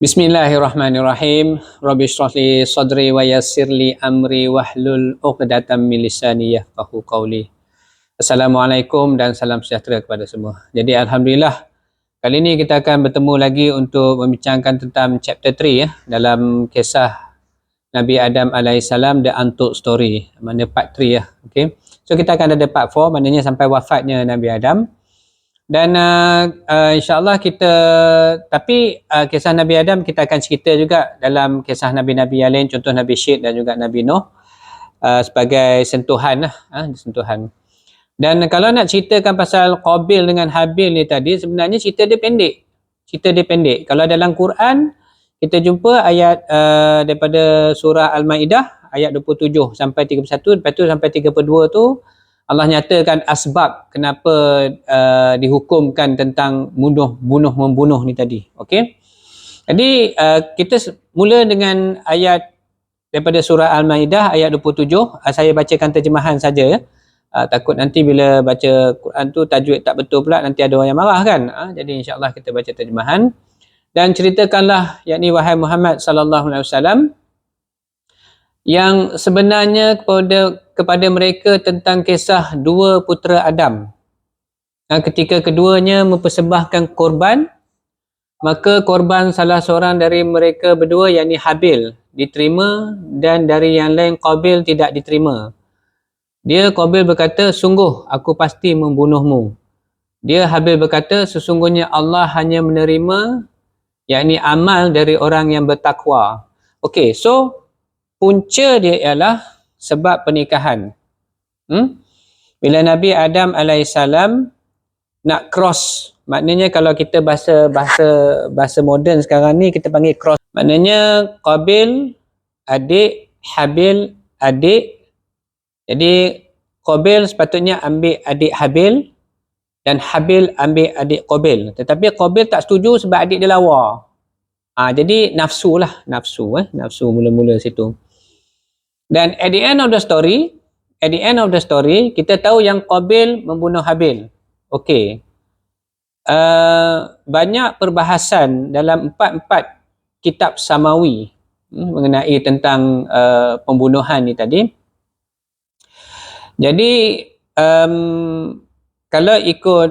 Bismillahirrahmanirrahim. Rabbi shrah li sadri wa yassir li amri wahlul 'uqdatam min lisani yafqahu qawli. Assalamualaikum dan salam sejahtera kepada semua. Jadi alhamdulillah kali ini kita akan bertemu lagi untuk membincangkan tentang chapter 3 dalam kisah Nabi Adam alaihissalam, the untold story, maknanya part 3 ya. Okey. So kita akan ada part 4, maknanya sampai wafatnya Nabi Adam. Dan insyaAllah kita, tapi kisah Nabi Adam kita akan cerita juga dalam kisah Nabi-Nabi yang lain, contoh Nabi Syed dan juga Nabi Nuh, sebagai sentuhan lah, sentuhan. Dan kalau nak ceritakan pasal Qabil dengan Habil ni tadi, sebenarnya cerita dia pendek. Kalau dalam Quran kita jumpa ayat daripada surah Al-Maidah ayat 27 sampai 31, lepas tu sampai 32 tu Allah nyatakan asbab kenapa dihukumkan tentang bunuh-membunuh ni tadi. Okey. Jadi kita mula dengan ayat daripada surah Al-Maidah ayat 27. Saya bacakan terjemahan saja ya. Takut nanti bila baca Quran tu tajwid tak betul pula, nanti ada orang yang marah kan. Jadi insya-Allah kita baca terjemahan dan ceritakanlah, yakni wahai Muhammad sallallahu alaihi wasallam, yang sebenarnya kepada mereka tentang kisah dua putera Adam. Ketika keduanya mempersembahkan korban, maka korban salah seorang dari mereka berdua, yakni Habil, diterima dan dari yang lain Qabil tidak diterima. Dia Qabil berkata, sungguh aku pasti membunuhmu. Dia Habil berkata, sesungguhnya Allah hanya menerima, yakni amal dari orang yang bertakwa. Okey, so punca dia ialah sebab pernikahan. Bila Nabi Adam alaihissalam nak cross, maknanya kalau kita bahasa moden sekarang ni kita panggil cross. Maknanya Qabil adik, Habil adik. Jadi Qabil sepatutnya ambil adik Habil dan Habil ambil adik Qabil. Tetapi Qabil tak setuju sebab adik dia lawa. Jadi nafsu mula-mula situ. Dan at the end of the story, kita tahu yang Qabil membunuh Habil. Okey. Banyak perbahasan dalam empat kitab Samawi mengenai tentang pembunuhan ni tadi. Jadi kalau ikut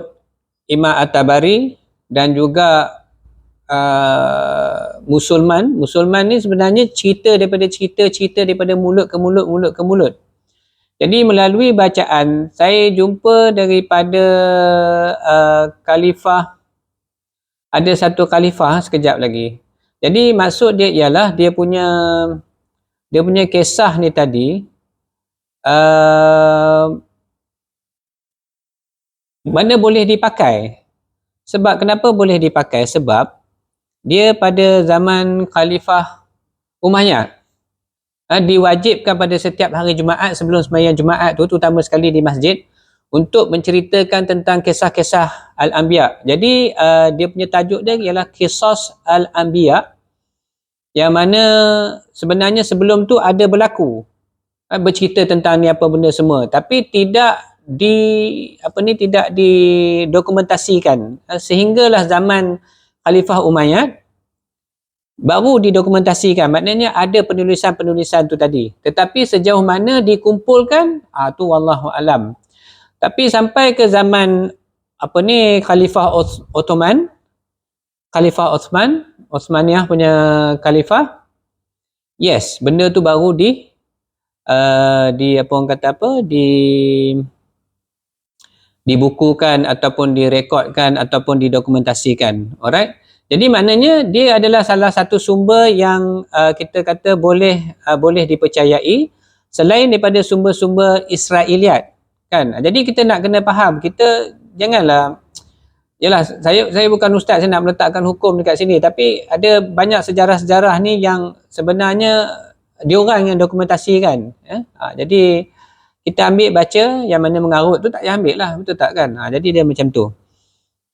Imam At-Tabari dan juga Musulman ni sebenarnya cerita daripada mulut ke mulut. Jadi melalui bacaan saya jumpa daripada khalifah, ada satu khalifah sekejap lagi. Jadi maksud dia ialah dia punya kisah ni tadi mana boleh dipakai. Sebab kenapa boleh dipakai? Sebab dia pada zaman Khalifah Umayyad diwajibkan pada setiap hari Jumaat sebelum sembahyang Jumaat tu, terutama sekali di masjid, untuk menceritakan tentang kisah-kisah Al-Anbiya. Jadi dia punya tajuk dia ialah Qisas Al-Anbiya, yang mana sebenarnya sebelum tu ada berlaku bercerita tentang ni apa benda semua, tapi tidak didokumentasikan sehinggalah zaman Khalifah Umayyad baru didokumentasikan. Maknanya ada penulisan-penulisan tu tadi. Tetapi sejauh mana dikumpulkan, tu wallahu alam. Tapi sampai ke zaman Khalifah Uthmaniyah punya khalifah, yes, benda tu baru dibukukan ataupun direkodkan ataupun didokumentasikan. Alright. Jadi maknanya dia adalah salah satu sumber yang kita kata boleh dipercayai selain daripada sumber-sumber Israiliyat, kan. Jadi kita nak kena faham, kita janganlah, yalah, saya bukan ustaz, saya nak meletakkan hukum dekat sini, tapi ada banyak sejarah-sejarah ni yang sebenarnya diorang yang dokumentasikan. Jadi kita ambil baca, yang mana mengarut tu tak payah ambil lah, betul tak kan? Jadi dia macam tu.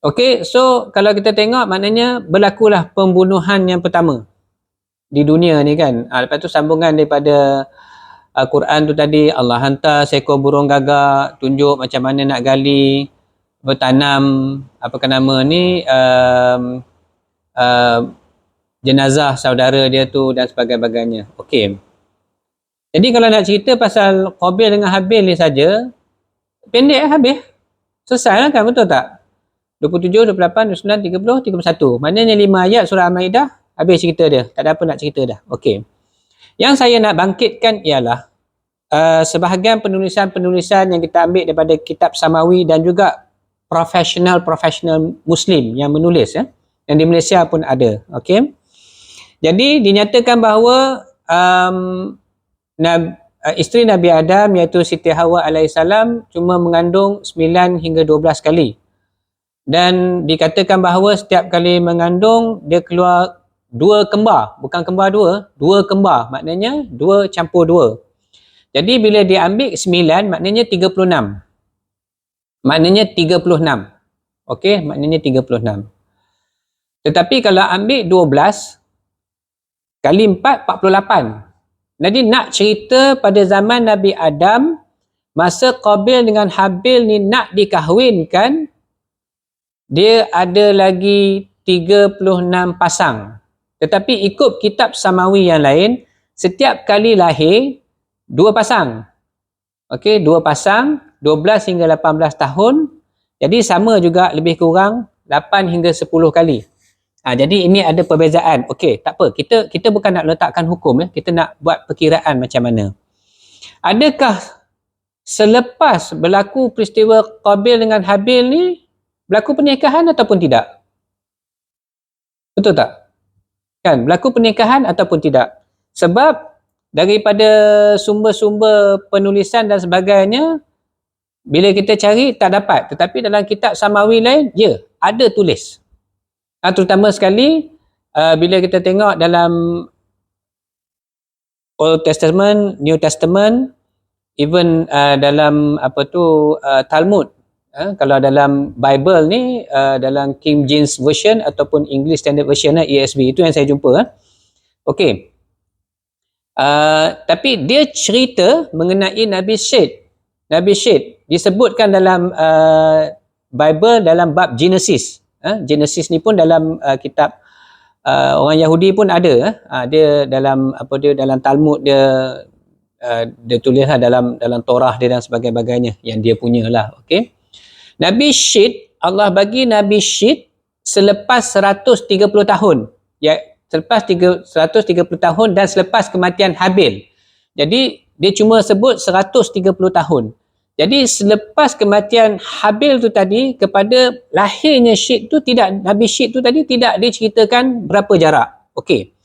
Okey, so kalau kita tengok, maknanya berlakulah pembunuhan yang pertama di dunia ni kan. Lepas tu sambungan daripada Quran tu tadi, Allah hantar seekor burung gagak, tunjuk macam mana nak gali, bertanam, jenazah saudara dia tu dan sebagainya. Okey. Jadi kalau nak cerita pasal Qabil dengan Habil ni saja, pendek habis. Selesai lah kan, betul tak? 27, 28, 29, 30, 31. Maknanya 5 ayat surah Al-Maidah, habis cerita dia. Tak ada apa nak cerita dah. Okey. Yang saya nak bangkitkan ialah sebahagian penulisan-penulisan yang kita ambil daripada kitab Samawi dan juga profesional Muslim yang menulis, ya. Yang di Malaysia pun ada. Okey. Jadi dinyatakan bahawa isteri Nabi Adam iaitu Siti Hawa alaihissalam cuma mengandung 9 hingga 12 kali. Dan dikatakan bahawa setiap kali mengandung dia keluar 2 kembar, bukan kembar 2, 2 kembar, maknanya 2 campur 2. Jadi bila dia ambil 9 maknanya 36. Maknanya 36. Okey, maknanya 36. Tetapi kalau ambil 12 kali 4, 48. Jadi nak cerita pada zaman Nabi Adam, masa Qabil dengan Habil ni nak dikahwinkan, dia ada lagi 36 pasang. Tetapi ikut kitab Samawi yang lain, setiap kali lahir 2 pasang. Okey, 2 pasang, 12 hingga 18 tahun. Jadi sama juga lebih kurang 8 hingga 10 kali. Jadi ini ada perbezaan. Okey, tak apa. Kita bukan nak letakkan hukum, ya. Kita nak buat perkiraan macam mana. Adakah selepas berlaku peristiwa Qabil dengan Habil ni berlaku pernikahan ataupun tidak? Betul tak? Kan, berlaku pernikahan ataupun tidak? Sebab daripada sumber-sumber penulisan dan sebagainya, bila kita cari tak dapat. Tetapi dalam kitab Samawi lain, ya, ada tulis. Terutama sekali bila kita tengok dalam Old Testament, New Testament, even dalam Talmud. Kalau dalam Bible ni, dalam King James Version ataupun English Standard Version, ESV, itu yang saya jumpa. Okey. Tapi dia cerita mengenai Nabi Syed. Nabi Syed disebutkan dalam Bible dalam bab Genesis. Genesis ni pun dalam kitab orang Yahudi pun ada. Dia dalam dalam Talmud dia tulis dalam Torah dia dan sebagainya yang dia punyalah. Okey. Nabi Syed, Allah bagi Nabi Syed selepas 130 tahun. Ya, selepas 130 tahun dan selepas kematian Habil. Jadi dia cuma sebut 130 tahun. Jadi selepas kematian Habil tu tadi, kepada lahirnya Syed tu tidak, Nabi Syed tu tadi tidak diceritakan berapa jarak. Okey.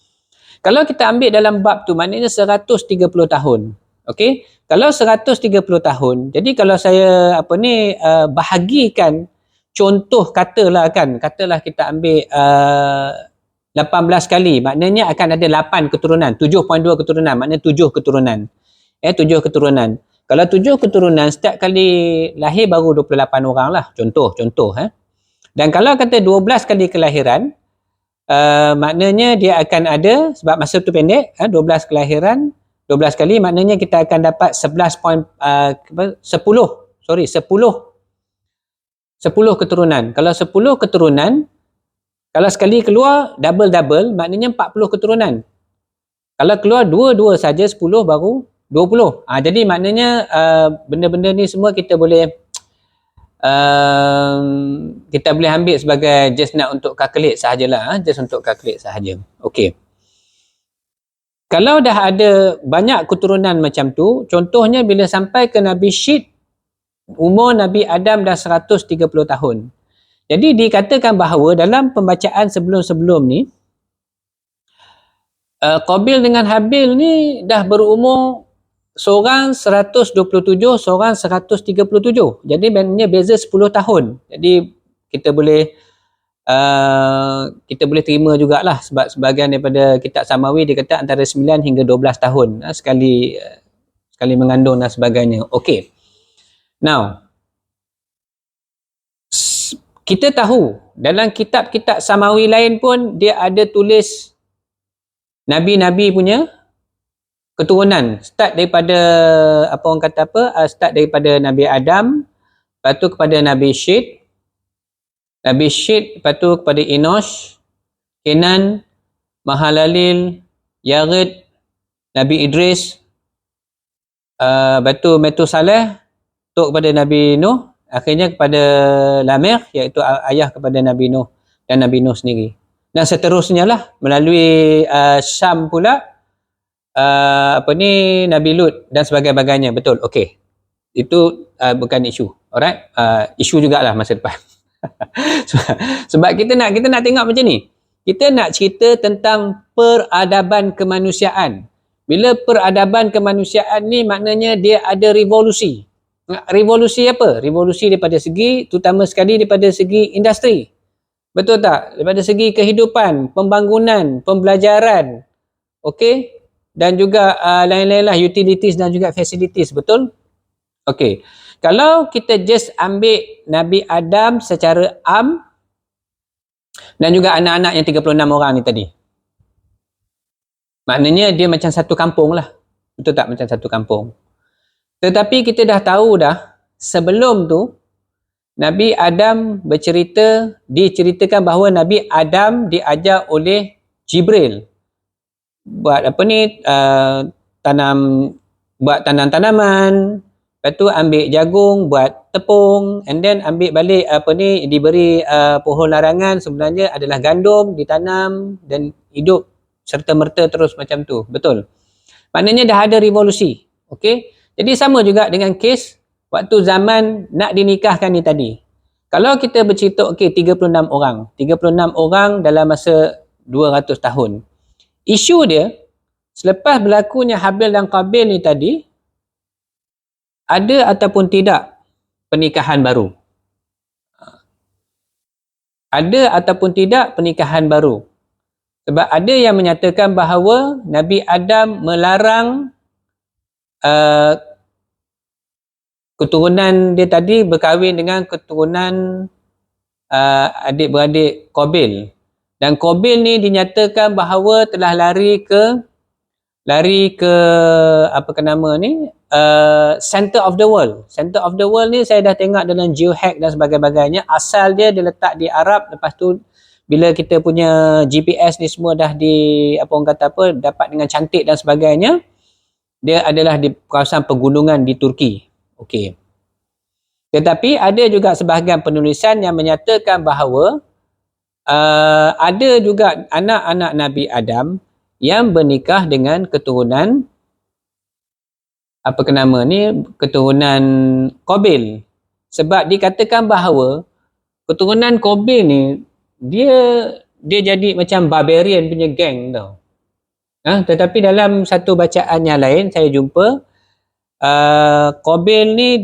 Kalau kita ambil dalam bab tu maknanya 130 tahun. Okey. Kalau 130 tahun, jadi kalau saya bahagikan contoh katalah kita ambil 18 kali, maknanya akan ada 8 keturunan, 7.2 keturunan, maknanya 7 keturunan. 7 keturunan. Kalau 7 keturunan, setiap kali lahir baru 28 orang lah. Contoh. Dan kalau kata 12 kali kelahiran, maknanya dia akan ada, sebab masa tu pendek, 12 kelahiran, 12 kali, maknanya kita akan dapat 10 keturunan. Kalau 10 keturunan, kalau sekali keluar double, maknanya 40 keturunan. Kalau keluar 2 saja 10 baru 20. Jadi maknanya benda-benda ni semua kita boleh ambil sebagai just nak untuk calculate sahajalah, just untuk calculate sahaja. Okey. Kalau dah ada banyak keturunan macam tu, contohnya bila sampai ke Nabi Syed, umur Nabi Adam dah 130 tahun. Jadi dikatakan bahawa dalam pembacaan sebelum-sebelum ni, Qabil dengan Habil ni dah berumur seorang 127, seorang 137. Jadi maknanya beza 10 tahun. Jadi kita boleh terima jugalah, sebab sebahagian daripada kitab Samawi dia kata antara 9 hingga 12 tahun sekali mengandung dan sebagainya. Okey. Now, kita tahu dalam kitab-kitab Samawi lain pun dia ada tulis nabi-nabi punya keturunan. Start daripada start daripada Nabi Adam, lepas tu kepada Nabi Syed, lepas tu kepada Enosh, Kenan, Mahalalil, Yarid, Nabi Idris, Batu Metusaleh, tok kepada Nabi Nuh, akhirnya kepada Lamir, iaitu ayah kepada Nabi Nuh dan Nabi Nuh sendiri. Dan seterusnya lah melalui Syam pula Nabi Lut dan sebagainya. Betul, okey. Itu bukan isu. Alright, isu jugalah masa depan. Sebab kita nak tengok macam ni. Kita nak cerita tentang peradaban kemanusiaan. Bila peradaban kemanusiaan ni maknanya dia ada revolusi. Revolusi apa? Revolusi daripada segi, terutama sekali daripada segi industri. Betul tak? Daripada segi kehidupan, pembangunan, pembelajaran. Okey? Dan juga lain-lain lah, utilities dan juga facilities. Betul? Okey. Kalau kita just ambil Nabi Adam secara am dan juga anak-anak yang 36 orang ni tadi. Maknanya dia macam satu kampung lah. Betul tak? Macam satu kampung. Tetapi kita dah tahu dah, sebelum tu, Nabi Adam diceritakan bahawa Nabi Adam diajar oleh Jibril. Buat buat tanam-tanaman, lepas tu ambil jagung buat tepung, and then ambil balik diberi pohon larangan sebenarnya adalah gandum, ditanam dan hidup serta merta terus macam tu. Betul. Maknanya dah ada revolusi. Okey. Jadi sama juga dengan kes waktu zaman nak dinikahkan ni tadi. Kalau kita bercerita 36 orang. 36 orang dalam masa 200 tahun. Isu dia selepas berlakunya Habil dan Qabil ni tadi, ada ataupun tidak pernikahan baru? Ada ataupun tidak pernikahan baru? Sebab ada yang menyatakan bahawa Nabi Adam melarang keturunan dia tadi berkahwin dengan keturunan adik-beradik Qabil. Dan Qabil ni dinyatakan bahawa telah lari ke center of the world. Center of the world ni saya dah tengok dalam geohack dan sebagainya. Asal dia letak di Arab, lepas tu bila kita punya GPS ni semua dah dapat dengan cantik dan sebagainya, dia adalah di kawasan pegunungan di Turki. Okey. Tetapi ada juga sebahagian penulisan yang menyatakan bahawa ada juga anak-anak Nabi Adam yang bernikah dengan keturunan keturunan Qabil. Sebab dikatakan bahawa keturunan Qabil ni dia jadi macam barbarian punya gang tau. Tetapi dalam satu bacaan yang lain saya jumpa Qabil ni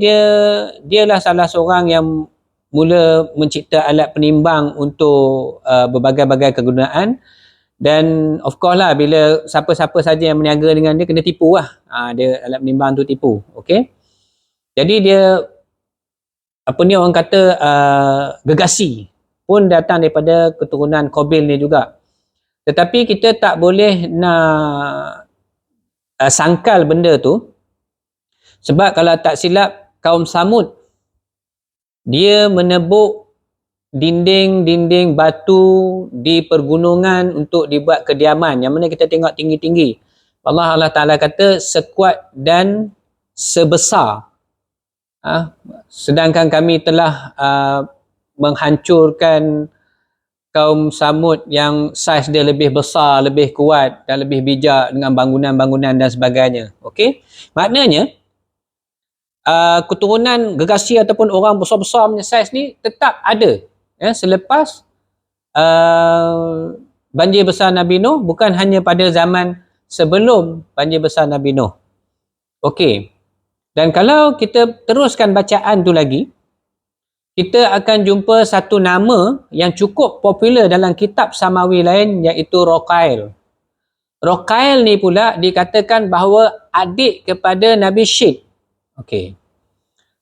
dialah salah seorang yang mula mencipta alat penimbang untuk berbagai-bagai kegunaan. Dan of course lah, bila siapa-siapa saja yang berniaga dengan dia kena tipu lah. Dia alat penimbang tu tipu. Okay. Jadi dia orang kata gegasi pun datang daripada keturunan Qabil ni juga. Tetapi kita tak boleh nak sangkal benda tu, sebab kalau tak silap kaum Samud dia menebuk dinding-dinding batu di pergunungan untuk dibuat kediaman, yang mana kita tengok tinggi-tinggi. Allah Ta'ala kata sekuat dan sebesar. Sedangkan kami telah menghancurkan kaum Samud yang saiz dia lebih besar, lebih kuat dan lebih bijak dengan bangunan-bangunan dan sebagainya. Okey? Maknanya keturunan gegasi ataupun orang besar-besar punya saiz ni tetap ada. Selepas banjir besar Nabi Nuh, bukan hanya pada zaman sebelum banjir besar Nabi Nuh. Okey. Dan kalau kita teruskan bacaan tu lagi, kita akan jumpa satu nama yang cukup popular dalam kitab Samawi lain, iaitu Rokail. Rokail ni pula dikatakan bahawa adik kepada Nabi Syed. Okey.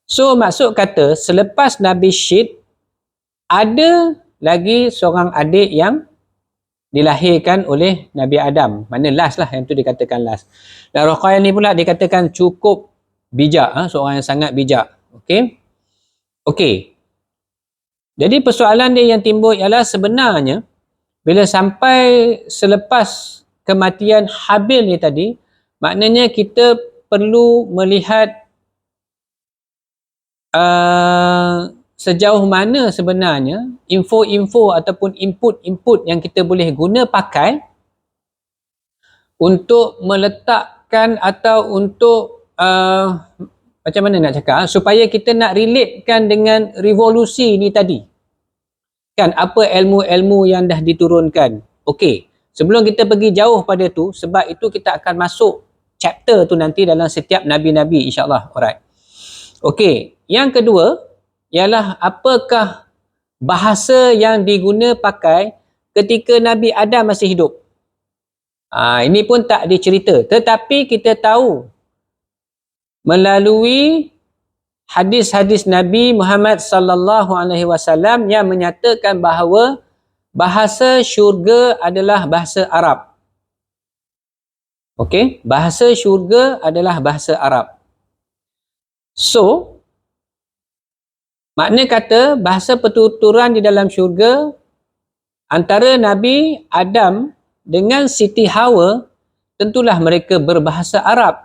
So maksud kata selepas Nabi Syed ada lagi seorang adik yang dilahirkan oleh Nabi Adam. Mana last lah, yang tu dikatakan last. Dan Rokail ni pula dikatakan cukup bijak, seorang yang sangat bijak. Okey. Okey. Jadi persoalan dia yang timbul ialah sebenarnya Bila sampai selepas kematian Habil ni tadi, maknanya kita perlu melihat sejauh mana sebenarnya info-info ataupun input-input yang kita boleh guna pakai untuk meletakkan atau untuk macam mana nak cakap, supaya kita nak relatekan dengan revolusi ni tadi. Kan apa ilmu-ilmu yang dah diturunkan. Okey, sebelum kita pergi jauh pada tu, sebab itu kita akan masuk chapter tu nanti dalam setiap nabi-nabi, insya-Allah. Alright. Okey, yang kedua ialah apakah bahasa yang diguna pakai ketika Nabi Adam masih hidup. Ini pun tak dicerita, tetapi kita tahu melalui hadis-hadis Nabi Muhammad sallallahu alaihi wasallam yang menyatakan bahawa bahasa syurga adalah bahasa Arab. Okey, bahasa syurga adalah bahasa Arab. So, makna kata bahasa pertuturan di dalam syurga antara Nabi Adam dengan Siti Hawa, tentulah mereka berbahasa Arab.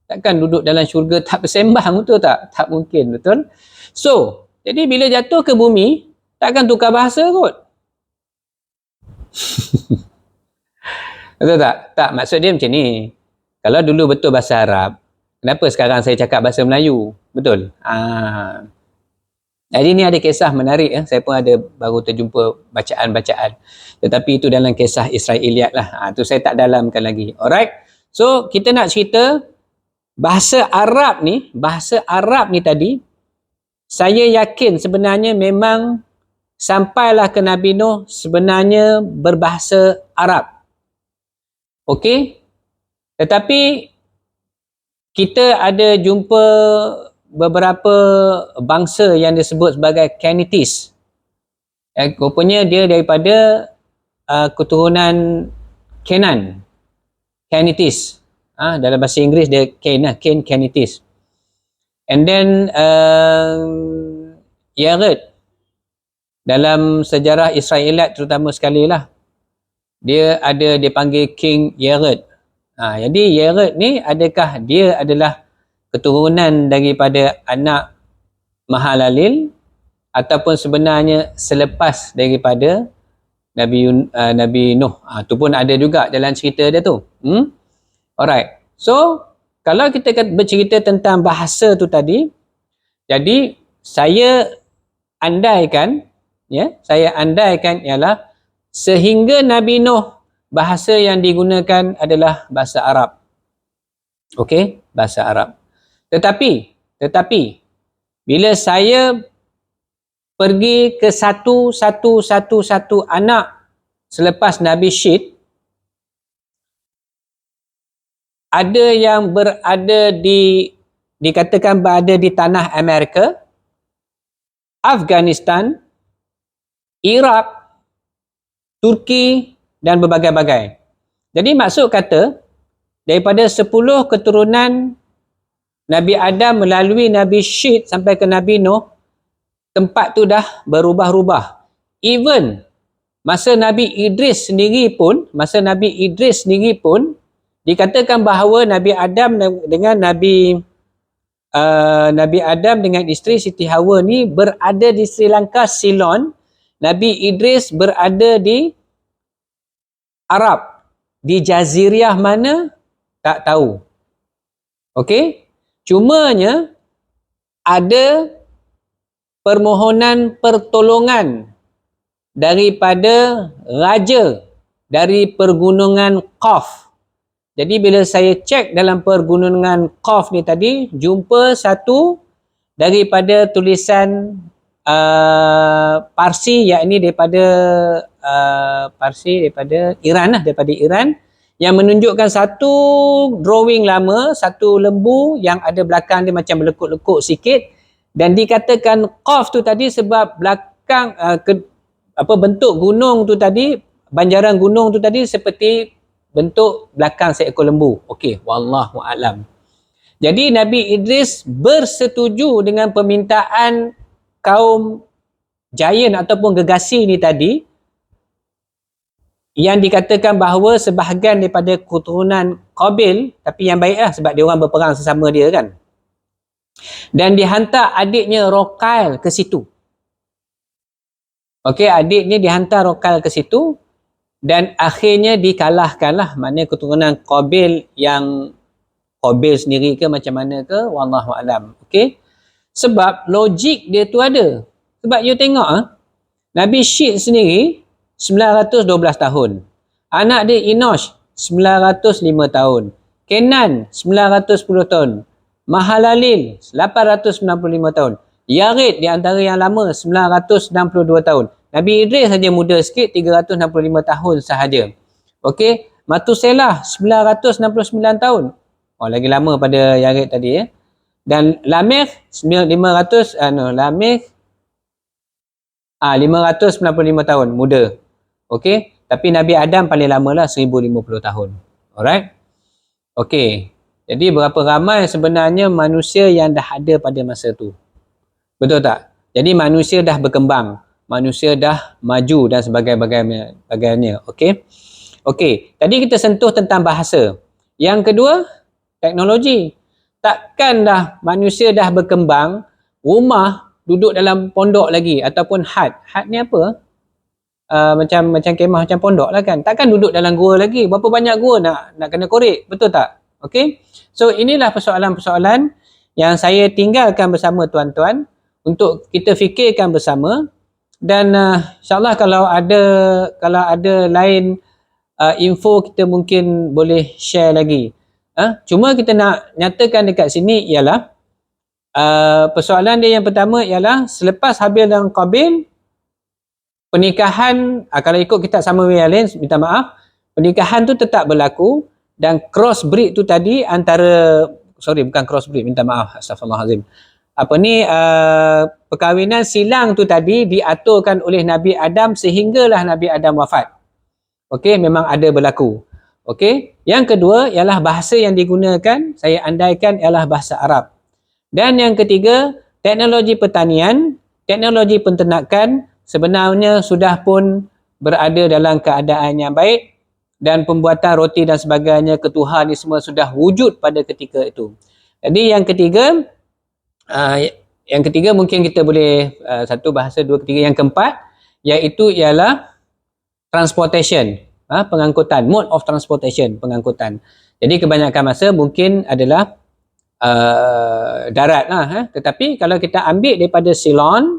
Takkan duduk dalam syurga tak bersembang, betul tak? Tak mungkin, betul? So, jadi bila jatuh ke bumi, takkan tukar bahasa kot. Betul tak? Tak, maksud dia macam ni. Kalau dulu betul bahasa Arab, kenapa sekarang saya cakap bahasa Melayu? Betul? Jadi ni ada kisah menarik. Saya pun ada baru terjumpa bacaan-bacaan. Tetapi itu dalam kisah Israiliyat lah. Tu saya tak dalamkan lagi. Alright? So, kita nak cerita bahasa Arab ni tadi, saya yakin sebenarnya memang sampailah ke Nabi Nuh sebenarnya berbahasa Arab. Okey? Tetapi kita ada jumpa beberapa bangsa yang disebut sebagai Canaanites. Rupanya dia daripada keturunan Kenan. Canaanites. Dalam bahasa Inggeris dia Cain, Canaanites. And then Yared, dalam sejarah Israeliat terutama sekali lah, dia dipanggil King Yared. Jadi Yared ni adakah dia adalah keturunan daripada anak Mahalalil ataupun sebenarnya selepas daripada Nabi Nuh? Tu pun ada juga dalam cerita dia tu. Alright. So, kalau kita bercerita tentang bahasa tu tadi, jadi saya andaikan ialah sehingga Nabi Nuh bahasa yang digunakan adalah bahasa Arab. Okey, bahasa Arab. Tetapi bila saya pergi ke satu anak selepas Nabi Syed, ada yang berada dikatakan berada di tanah Amerika, Afghanistan, Iraq, Turki dan berbagai-bagai. Jadi maksud kata daripada 10 keturunan Nabi Adam melalui Nabi Syed sampai ke Nabi Nuh, tempat tu dah berubah-ubah. Even masa Nabi Idris sendiri pun dikatakan bahawa Nabi Adam dengan Nabi Adam dengan isteri Siti Hawa ni berada di Sri Lanka, Ceylon. Nabi Idris berada di Arab. Di Jaziriyah mana? Tak tahu. Okey? Cumanya ada permohonan pertolongan daripada raja dari pergunungan Qaf. Jadi bila saya cek dalam pergunungan Qaf ni tadi, jumpa satu daripada tulisan Parsi, yakni daripada Iran, daripada Iran, yang menunjukkan satu drawing lama, satu lembu yang ada belakang dia macam melekuk-lekuk sikit, dan dikatakan Qaf tu tadi sebab belakang bentuk gunung tu tadi, banjaran gunung tu tadi seperti bentuk belakang seekor lembu. Okey, wallahu a'lam. Jadi Nabi Idris bersetuju dengan permintaan kaum Giant ataupun Gegasi ni tadi yang dikatakan bahawa sebahagian daripada keturunan Qabil, tapi yang baiklah sebab dia orang berperang sesama dia kan. Dan dihantar adiknya Rokail ke situ. Okey, adiknya dihantar Rokail ke situ dan akhirnya dikalahkanlah. Maknanya keturunan Qabil yang Qabil sendiri ke macam mana ke, wallahu alam. Okey. Sebab logik dia tu ada. Sebab you tengok Nabi Syed sendiri 912 tahun. Anak dia Enosh 905 tahun. Kenan 910 tahun. Mahalalil 895 tahun. Yarid di antara yang lama 962 tahun. Nabi Idris saja muda sikit 365 tahun sahaja. Okey, Matuselah 969 tahun. Oh, lagi lama pada Yarid tadi ya. Dan Lamekh 595 tahun muda. Okey, tapi Nabi Adam paling lama lah 1050 tahun. Alright. Okey. Jadi berapa ramai sebenarnya manusia yang dah ada pada masa tu? Betul tak? Jadi manusia dah berkembang, manusia dah maju dan sebagainya. Okey. Okey, tadi kita sentuh tentang bahasa. Yang kedua, teknologi. Takkan dah manusia dah berkembang, rumah duduk dalam pondok lagi ataupun hut. Hut ni apa? Macam kemah, macam pondok lah kan. Takkan duduk dalam gua lagi. Berapa banyak gua nak kena korek, betul tak? Okey. So inilah persoalan-persoalan yang saya tinggalkan bersama tuan-tuan untuk kita fikirkan bersama, dan insyaAllah kalau ada lain info kita mungkin boleh share lagi. Cuma kita nak nyatakan dekat sini ialah persoalan dia yang pertama ialah selepas Habil dan Qabil, pernikahan, kalau ikut kitab Samawi yang lain, minta maaf, pernikahan tu tetap berlaku, dan crossbreed tu tadi bukan crossbreed, minta maaf, astagfirullahalazim. Perkahwinan silang tu tadi diaturkan oleh Nabi Adam sehinggalah Nabi Adam wafat. Okey, memang ada berlaku. Okey, yang kedua ialah bahasa yang digunakan, saya andaikan ialah bahasa Arab. Dan yang ketiga, teknologi pertanian, teknologi penternakan sebenarnya sudah pun berada dalam keadaan yang baik, dan pembuatan roti dan sebagainya, ketuhan ni semua sudah wujud pada ketika itu. Jadi yang ketiga mungkin kita boleh satu bahasa, dua, ketiga. Yang keempat iaitu ialah transportation, pengangkutan, mode of transportation, pengangkutan. Jadi kebanyakan masa mungkin adalah darat lah, tetapi kalau kita ambil daripada Ceylon,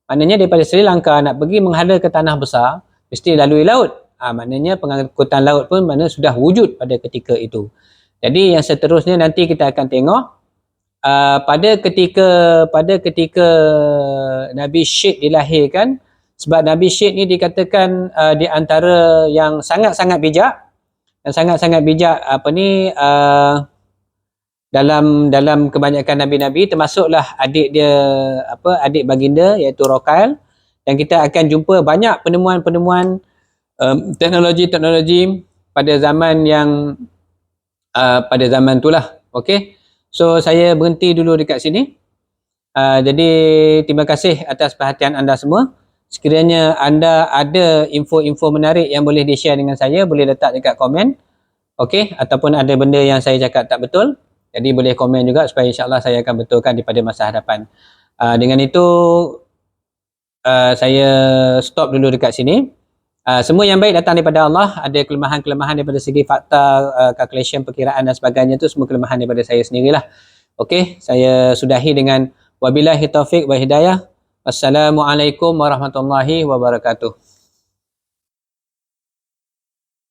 maknanya daripada Sri Lanka nak pergi menghala ke tanah besar, mesti lalui laut. Maknanya pengangkutan laut pun mana sudah wujud pada ketika itu. Jadi yang seterusnya nanti kita akan tengok pada ketika Nabi Syed dilahirkan, sebab Nabi Syed ni dikatakan di antara yang sangat-sangat bijak, dan sangat-sangat bijak dalam kebanyakan nabi-nabi, termasuklah adik dia, adik baginda iaitu Rokail. Dan kita akan jumpa banyak penemuan-penemuan teknologi pada zaman itulah. Okey. So saya berhenti dulu dekat sini. Jadi terima kasih atas perhatian anda semua. Sekiranya anda ada info-info menarik yang boleh di-share dengan saya, boleh letak dekat komen. Okey, ataupun ada benda yang saya cakap tak betul, jadi boleh komen juga supaya insya-Allah saya akan betulkan di pada masa hadapan. Dengan itu saya stop dulu dekat sini. Semua yang baik datang daripada Allah. Ada kelemahan-kelemahan daripada segi fakta, calculation, perkiraan dan sebagainya, itu semua kelemahan daripada saya sendirilah. Okey, saya sudahi dengan wabillahi taufik wa hidayah. Wassalamualaikum warahmatullahi wabarakatuh.